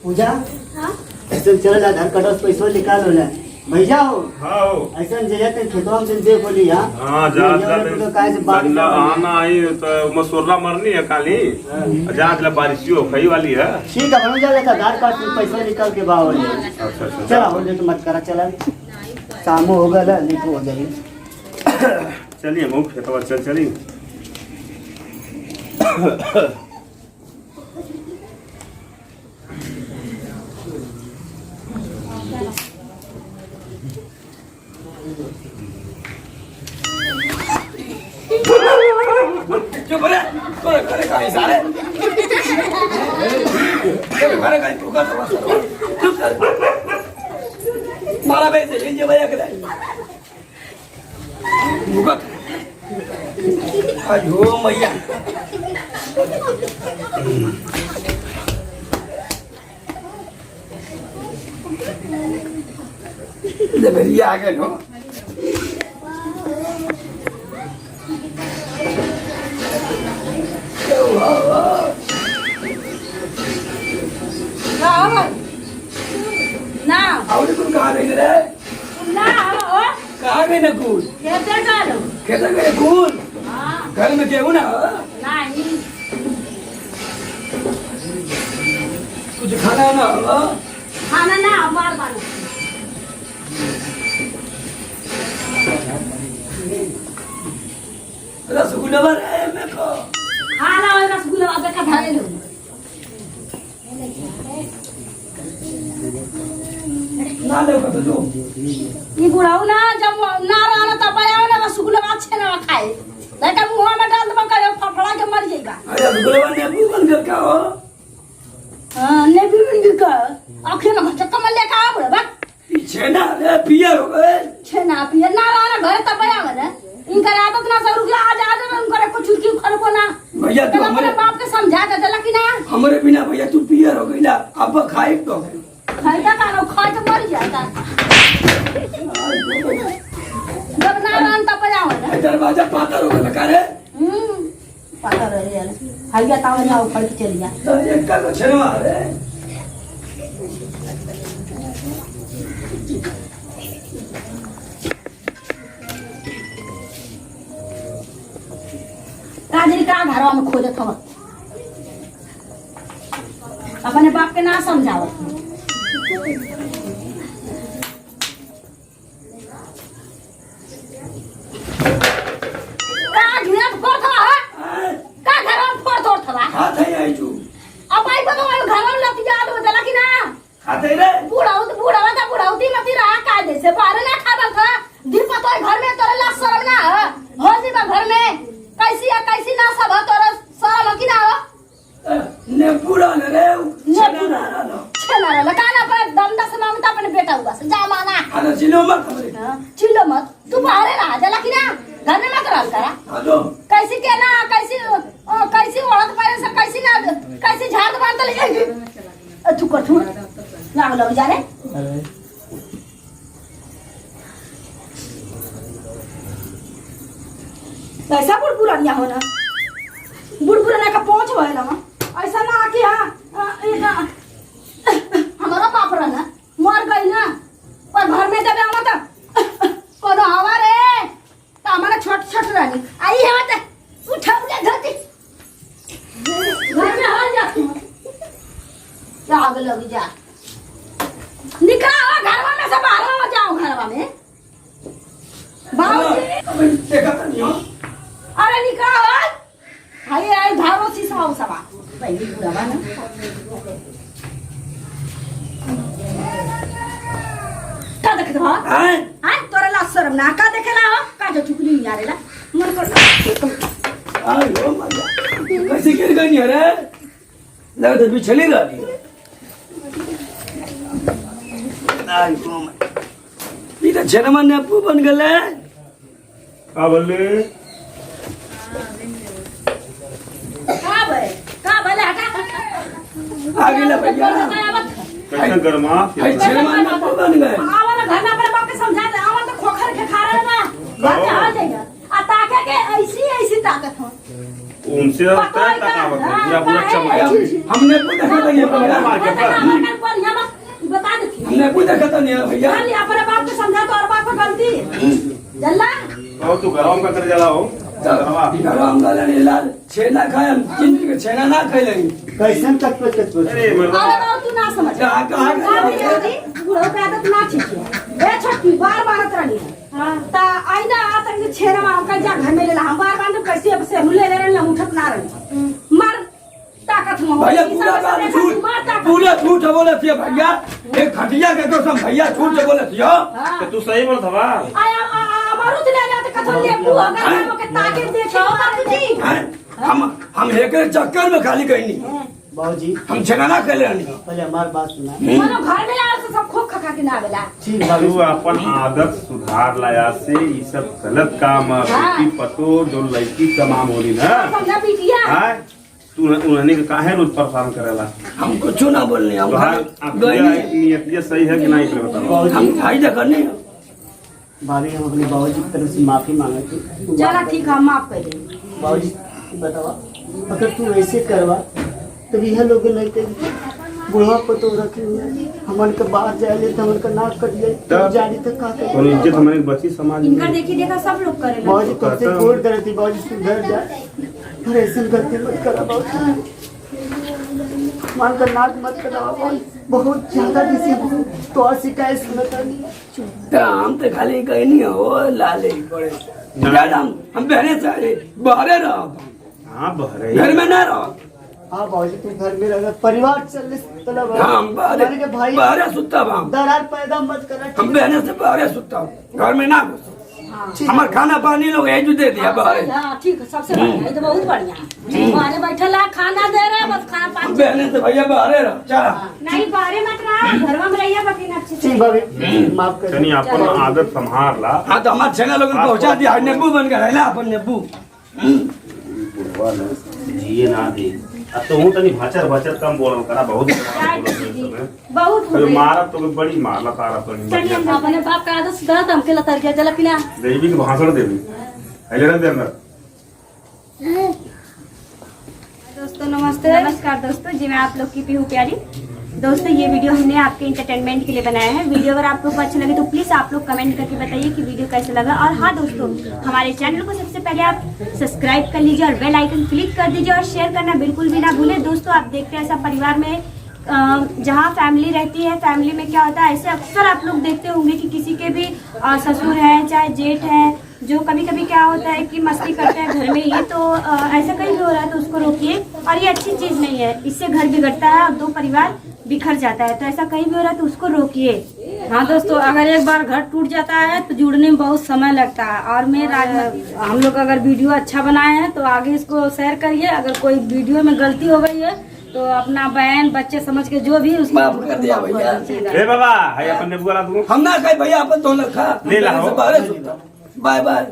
पूजा ऐसे चल आधार कार्ड और पैसा निकाल होला भैया हो हां ऐसा जगह ते खेतवा में देख बोली हां जा तो काय से बात आना आई तो मसुरला मरनी है काली जा बारिश हो खई वाली है ठीक है बन जाएगा आधार कार्ड से पैसा निकाल के बाव ले अच्छा चला हो ले तो मत करा चला शाम हो गया नहीं तो हो जाएगी चलिए मुंह खेतवा चली चुप रे कोई करे काय सारे करे काय तू कर चुप कर मारा बेसे ये भैया के मुगत अयो मैया ले मेरी आ गए हो ना आवड़ी कुल कहाँ गई रे ना ओ कहाँ गई ना कुल कैसे करो कैसे गए कुल हां घर में केहू ना नहीं कुछ खाना ना खाना ना बार बार रसगुल्ला रे मैं को खाना और रसगुल्ला अब का धारे लो ना ले को तो ये बुढ़ाऊ ना जब ना रहना तब आया ना रसगुल्ला अच्छे ना खाए लेकिन मुंह में डाल दबा करे फफड़ा के मर जाएगा अरे रसगुल्ला ने मुंह बंद कर का हो हां ने भी बंद कर आखिर में चक्का मल ले का बुढ़ा बा पीछे ना रे पिया हो गए छेना पिया ना रहना घर तब आया ना इनका आदत ना सब रुकला आज आज उनका कुछ क्यों खरबो ना भैया तू हमारे बाप के समझा दे देला कि ना हमारे बिना भैया तू पिया हो गई ना अब खाए तो खाइता का खाए तो मर जाता जब ना रहन तब जाओ ना दरवाजा पाता हो गया रे पता रहे यार हाइया ताव ना उखड़ के चली जा तो एक का छनवा रे काजरी का घरवा में खोजत हव अपने बाप के ना समझावत का घिरत फोड़ थवा का घरवा में फोड़ तोड़ थवा हाथ है आई तू अब आई बतो घरवा में लतिया दो देला कि ना खाते रे बुढ़ावती मती रहा कायदे से बाहर ना खाबल था दीपा तो घर में तोरे ला शर्म ना हो जीवा घर में कैसी ना सब तोरे शर्म की ना हो ने पूरा न रे छेना रे लगाना पर दम दस मांगता अपने बेटा हुआ से जा माना अरे चिल्लो मत हमरे चिल्लो मत तू बाहर रहा जला कि ना घर में मत रह करा हेलो कैसी के ना कैसी औरत पारे से कैसी ना कैसी झाड़ बांध ले तू कर तू लग जा रे ऐसा बुढ़बुरानिया होना बुढ़बुरानिया का पहुंच हुआ है ना ऐसा ना कि हाँ हमारा बाप रहना मर गई ना और घर में जब आवा तो कोनो हवा रे तो हमारा छोट छोट रानी आई है मत उठा ले धरती घर में हवा जा आग लगी जा निकला घर में से बाहर जाओ घर में बाबूजी देखा नहीं हो अरे निकाल हाय आय धारो सी साव सवा भाई पूरा बना का देखत बा हां तोरे ला शर्म ना का देखेला हो का जो चुकली यारे ला मन कर आयो मजा कैसे गिर गई रे लगा तो पिछली रही आयो इधर जन्मन ने अपू बन गले का बोले का भले हटा आगे ले भैया कैसे गरमा भाई जन्मन ने अपू बन गए आवा घर में अपने बाप के समझा दे आवा तो खोखर के खा रहे ना घर में आ जाएगा आ ताके के ऐसी ताकत हो उनसे तय तक आवत है पूरा पूरा चमक हमने को देखा था ये मार के हमने कोई देखा तो नहीं है भैया। चल अपने बाप को समझा तो और बाप को गलती जल्ला और तू घर में कर जला हो गरम वाला नहीं लाल छेना खाए हम जिंदगी में छेना ना खाए लेंगे। कैसन कटपट कटपट अरे मर्दा अरे बाबू तू ना समझ बुढ़ो पे आदत ना ठीक है ए छठी बार मारत रही हां ता आइना आतंक के छेरा में हम जा घर में लेला हम बार बार कैसे अब से ले ले रहे उठत ना रही मार ताकत में भैया पूरा झूठ बोले थे भैया। एक खटिया के कसम भैया झूठ बोले थे। तो तू सही बोलत हवा आया अमरुद ले जाते कथन ले बुआ अगर हम के ताके देखो बाबूजी हम एक चक्कर में खाली कहीं नहीं बाबूजी हम छेना ना खेले नहीं। पहले हमारी बात सुना मनो घर में आए तो सब खोख खा के ना बेला ठीक तू बाबू अपन आदत सुधार लाया से ये सब गलत काम बेटी पतो जो लड़की तमाम होली ना समझा बिटिया हां तू उन्हें के काहे रोज परेशान करेला हम कुछ ना बोलने हम नियत ये सही है कि नहीं करे बताओ हम फायदा करने भाभी हम अपने बाबूजी की तरफ से माफी मांगे थे। चला ठीक है माफ कर दे बाबूजी बतावा अगर तू ऐसे करवा तो यह लोग लगते बुढ़वा पतो रखे हुए हमन के बाहर जाए तो हमन का नाक कट जाए तो जानी तक का तो इज्जत हमारे बची समाज में इनका देखी देखा सब लोग करे बाबूजी तुमसे गोड़ करती बाबूजी तू घर जा पर ऐसे गलती मत करा बाबूजी मान कर नाक मत करा बहुत ज्यादा किसी तो और शिकायत सुनता नहीं हम तो खाली कहीं नहीं हो लाले बड़े हम बहने से बाहर रहो हां बहरे घर में ना रहो। हाँ बाबूजी तू घर में रह परिवार चल तलब हम भाई बाहर सुता हम दरार पैदा मत करा हम बहने से बाहर सुता हूँ घर में ना घुसो। हमारे खाना पानी लोग एजू दे दिया बाहर हाँ ठीक है सबसे बढ़िया ये तो बहुत बढ़िया बाहर बैठा खाना दे रहे बस खाना पानी बहने से भैया बाहर रहो चला नहीं बाहर मत रहा घर में रहिए बाकी ना अच्छे से ठीक भाभी माफ कर तनी अपन आदत संभाल ला हाँ तो हमारे छेना लोग पहुँचा दिया नींबू बन कर है अपन नींबू जिए ना दे अब तो हूं तनी भाचर भाचर कम बोलम करा बहुत बहुत हो गई मारत तो बड़ी मारला तारा तो चलिए हम अपने बाप का आदत सुधार दम के लतर के जला पिला देवी के भाषण देवी हेले रख दे अंदर दोस्तों नमस्कार दोस्तों जी मैं आप लोग की पीहू प्यारी। दोस्तों ये वीडियो हमने आपके इंटरटेनमेंट के लिए बनाया है। वीडियो अगर आप लोग को अच्छा लगे तो प्लीज़ आप लोग कमेंट करके बताइए कि वीडियो कैसा लगा। और हाँ दोस्तों हमारे चैनल को सबसे पहले आप सब्सक्राइब कर लीजिए और बेल आइकन क्लिक कर दीजिए और शेयर करना बिल्कुल भी ना भूलें। दोस्तों आप देखते हैं ऐसा परिवार में जहाँ फैमिली रहती है, फैमिली में क्या होता है ऐसे अक्सर आप लोग देखते होंगे कि किसी के भी ससुर है चाहे जेठ है जो कभी कभी क्या होता है कि मस्ती करते हैं घर में ही, तो ऐसा कहीं भी हो रहा है तो उसको रोकिए। और ये अच्छी चीज़ नहीं है, इससे घर बिगड़ता है और दो परिवार बिखर जाता है। तो ऐसा कहीं भी हो रहा है तो उसको रोकिए। हाँ दोस्तों अगर एक बार घर टूट जाता है तो जुड़ने में बहुत समय लगता है। और हम लोग अगर वीडियो अच्छा बनाए हैं तो आगे इसको शेयर करिए। अगर कोई वीडियो में गलती हो गई है तो अपना बहन बच्चे समझ के जो भी उसको माफ कर दिया भैया। ए बाबा है अपन ने बुला दूं हम ना कहे भैया अपन दोनों खा ले ला हो। Bye bye.